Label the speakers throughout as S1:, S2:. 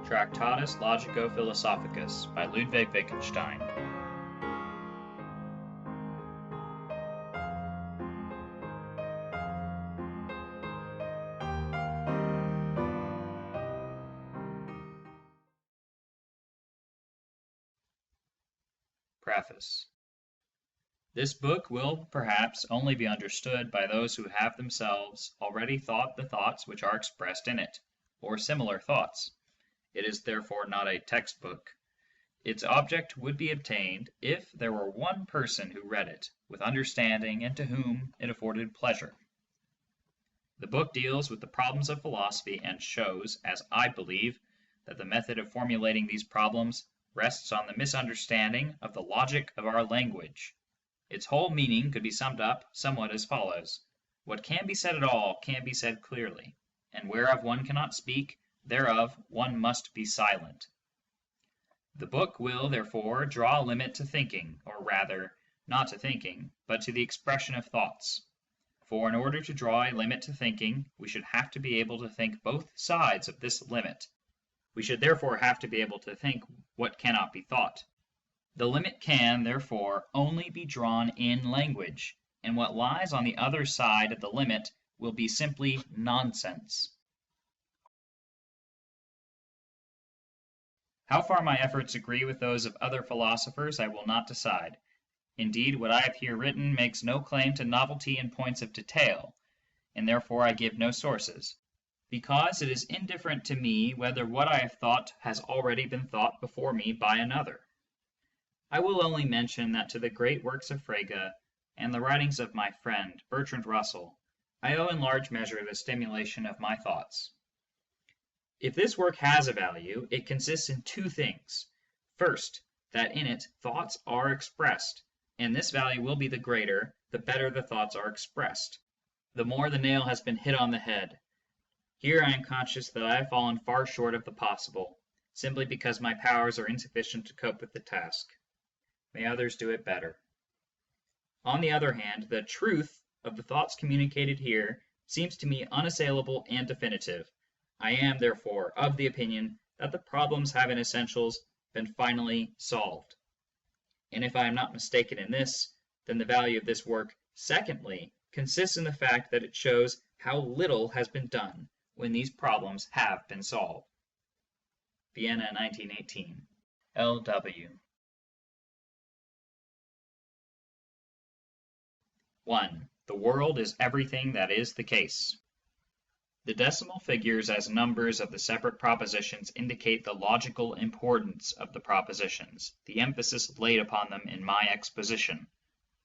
S1: Tractatus Logico-Philosophicus by Ludwig Wittgenstein. Preface. This book will perhaps only be understood by those who have themselves already thought the thoughts which are expressed in it, or similar thoughts. It is therefore not a textbook. Its object would be obtained if there were one person who read it with understanding and to whom it afforded pleasure. The book deals with the problems of philosophy and shows, as I believe, that the method of formulating these problems rests on the misunderstanding of the logic of our language. Its whole meaning could be summed up somewhat as follows: what can be said at all can be said clearly, and whereof one cannot speak, thereof one must be silent. The book will, therefore, draw a limit to thinking, or rather, not to thinking, but to the expression of thoughts. For in order to draw a limit to thinking, we should have to be able to think both sides of this limit. We should therefore have to be able to think what cannot be thought. The limit can, therefore, only be drawn in language, and what lies on the other side of the limit will be simply nonsense. How far my efforts agree with those of other philosophers I will not decide. Indeed, what I have here written makes no claim to novelty in points of detail, and therefore I give no sources, because it is indifferent to me whether what I have thought has already been thought before me by another. I will only mention that to the great works of Frege and the writings of my friend Bertrand Russell I owe in large measure the stimulation of my thoughts. If this work has a value, it consists in two things. First, that in it thoughts are expressed, and this value will be the greater the better the thoughts are expressed, the more the nail has been hit on the head. Here I am conscious that I have fallen far short of the possible, simply because my powers are insufficient to cope with the task. May others do it better. On the other hand, the truth of the thoughts communicated here seems to me unassailable and definitive. I am, therefore, of the opinion that the problems have in essentials been finally solved. And if I am not mistaken in this, then the value of this work, secondly, consists in the fact that it shows how little has been done when these problems have been solved. Vienna, 1918. L.W. 1. The world is everything that is the case. The decimal figures as numbers of the separate propositions indicate the logical importance of the propositions, the emphasis laid upon them in my exposition.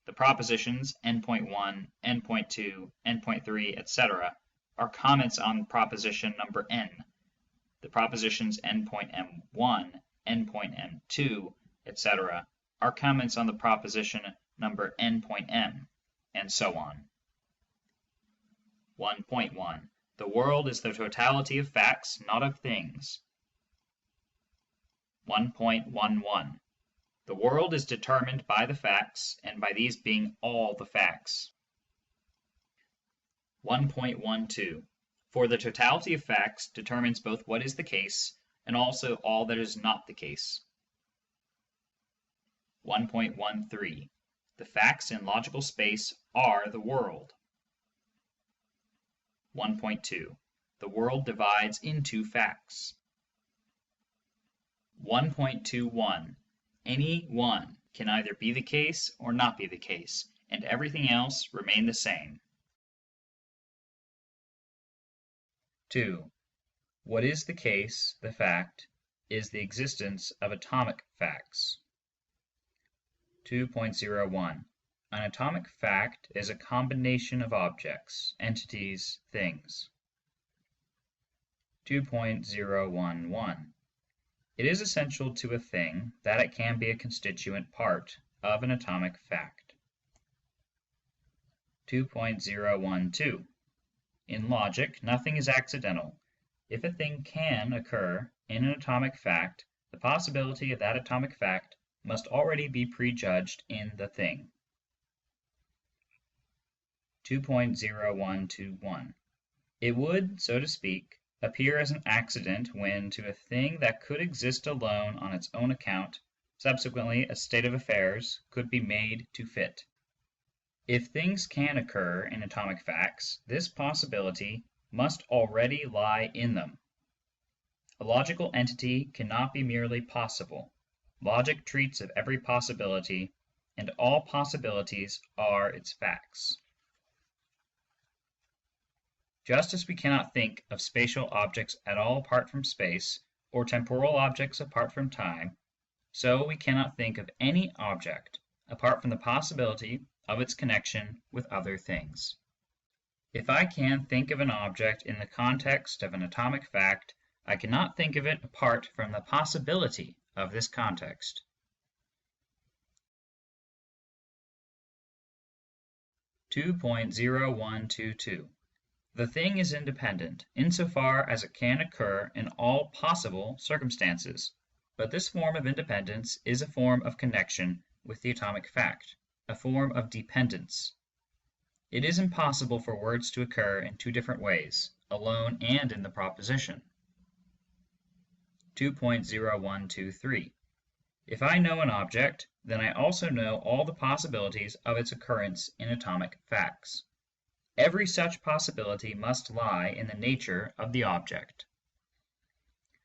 S1: The propositions n.1, n.2, n.3, etc. are comments on proposition number n. The propositions n.m1, n.m2, etc. are comments on the proposition number n.m, and so on. 1.1. The world is the totality of facts, not of things. 1.11. The world is determined by the facts, and by these being all the facts. 1.12. For the totality of facts determines both what is the case, and also all that is not the case. 1.13. The facts in logical space are the world. 1.2. The world divides into facts. 1.21. Any one can either be the case or not be the case, and everything else remain the same. 2. What is the case, the fact, is the existence of atomic facts. 2.01. An atomic fact is a combination of objects, entities, things. 2.011. It is essential to a thing that it can be a constituent part of an atomic fact. 2.012. In logic, nothing is accidental. If a thing can occur in an atomic fact, the possibility of that atomic fact must already be prejudged in the thing. 2.0121. It would, so to speak, appear as an accident when to a thing that could exist alone on its own account, subsequently a state of affairs could be made to fit. If things can occur in atomic facts, this possibility must already lie in them. A logical entity cannot be merely possible. Logic treats of every possibility, and all possibilities are its facts. Just as we cannot think of spatial objects at all apart from space, or temporal objects apart from time, so we cannot think of any object apart from the possibility of its connection with other things. If I can think of an object in the context of an atomic fact, I cannot think of it apart from the possibility of this context. (2.0122) The thing is independent insofar as it can occur in all possible circumstances, but this form of independence is a form of connection with the atomic fact, a form of dependence. It is impossible for words to occur in two different ways, alone and in the proposition. 2.0123 If I know an object, then I also know all the possibilities of its occurrence in atomic facts. Every such possibility must lie in the nature of the object.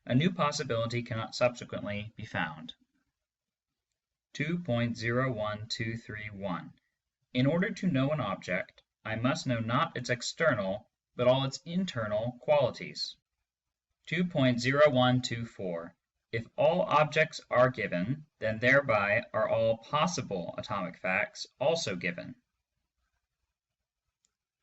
S1: A new possibility cannot subsequently be found. 2.01231 In order to know an object, I must know not its external, but all its internal qualities. 2.0124 If all objects are given, then thereby are all possible atomic facts also given.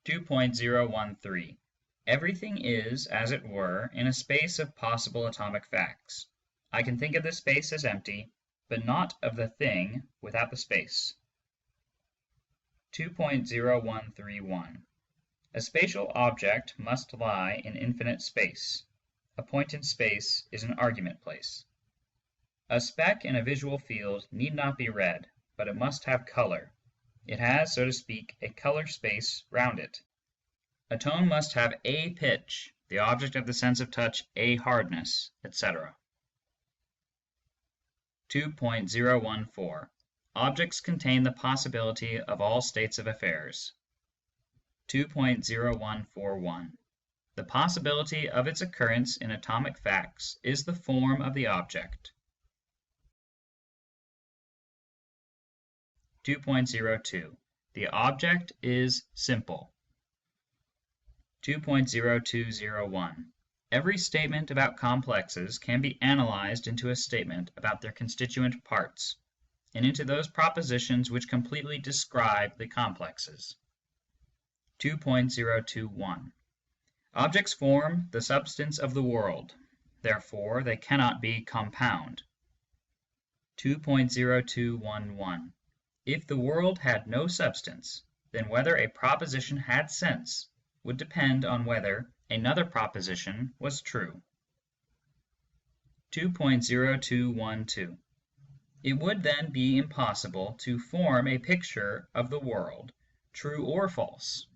S1: 2.013 Everything is, as it were, in a space of possible atomic facts. I can think of the space as empty, but not of the thing without the space. 2.0131 A spatial object must lie in infinite space. A point in space is an argument place. A speck in a visual field need not be red, but it must have color. It has, so to speak, a color space round it. A tone must have a pitch, the object of the sense of touch a hardness, etc. 2.014 Objects contain the possibility of all states of affairs. 2.0141 The possibility of its occurrence in atomic facts is the form of the object. 2.02 The object is simple. 2.0201 Every statement about complexes can be analyzed into a statement about their constituent parts, and into those propositions which completely describe the complexes. 2.021 Objects form the substance of the world, therefore they cannot be compound. 2.0211 If the world had no substance, then whether a proposition had sense would depend on whether another proposition was true. 2.0212 It would then be impossible to form a picture of the world, true or false.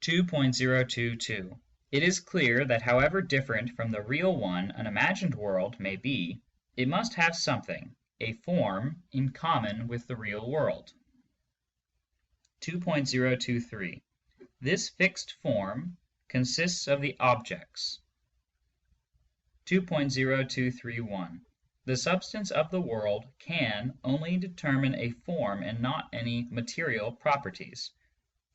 S1: 2.022 It is clear that however different from the real one an imagined world may be, it must have something, a form, in common with the real world. 2.023 This fixed form consists of the objects. 2.0231 The substance of the world can only determine a form and not any material properties,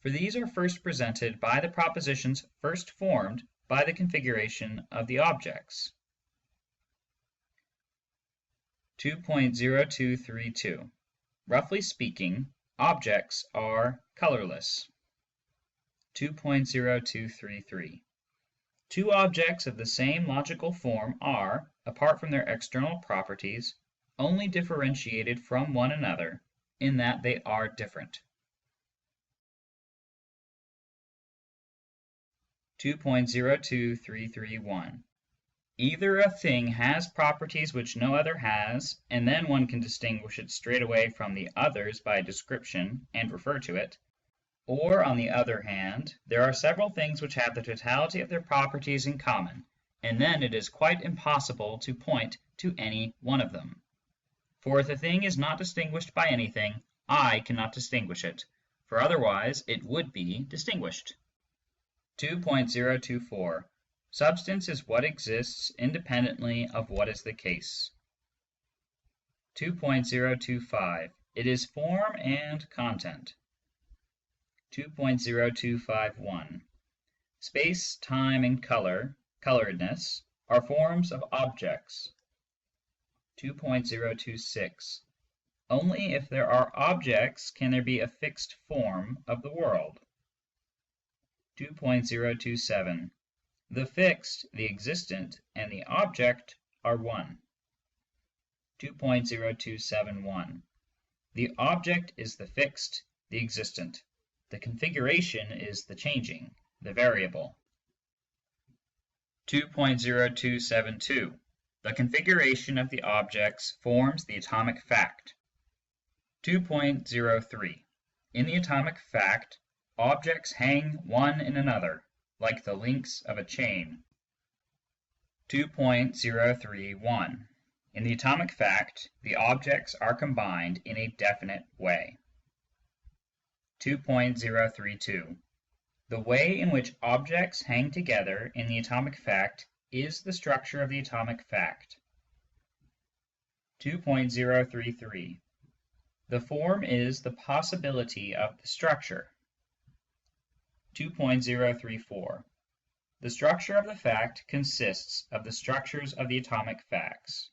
S1: for these are first presented by the propositions first formed by the configuration of the objects. 2.0232 Roughly speaking, objects are colorless. 2.0233 Two objects of the same logical form are, apart from their external properties, only differentiated from one another in that they are different. 2.02331 Either a thing has properties which no other has, and then one can distinguish it straight away from the others by description and refer to it, or, on the other hand, there are several things which have the totality of their properties in common, and then it is quite impossible to point to any one of them. For if a thing is not distinguished by anything, I cannot distinguish it, for otherwise it would be distinguished. 2.024. Substance is what exists independently of what is the case. 2.025. It is form and content. 2.0251. Space, time, and coloredness, are forms of objects. 2.026. Only if there are objects can there be a fixed form of the world. 2.027. The fixed, the existent, and the object are one. 2.0271. The object is the fixed, the existent. The configuration is the changing, the variable. 2.0272. The configuration of the objects forms the atomic fact. 2.03. In the atomic fact, objects hang one in another, like the links of a chain. 2.031. In the atomic fact, the objects are combined in a definite way. 2.032. The way in which objects hang together in the atomic fact is the structure of the atomic fact. 2.033. The form is the possibility of the structure. 2.034. The structure of the fact consists of the structures of the atomic facts.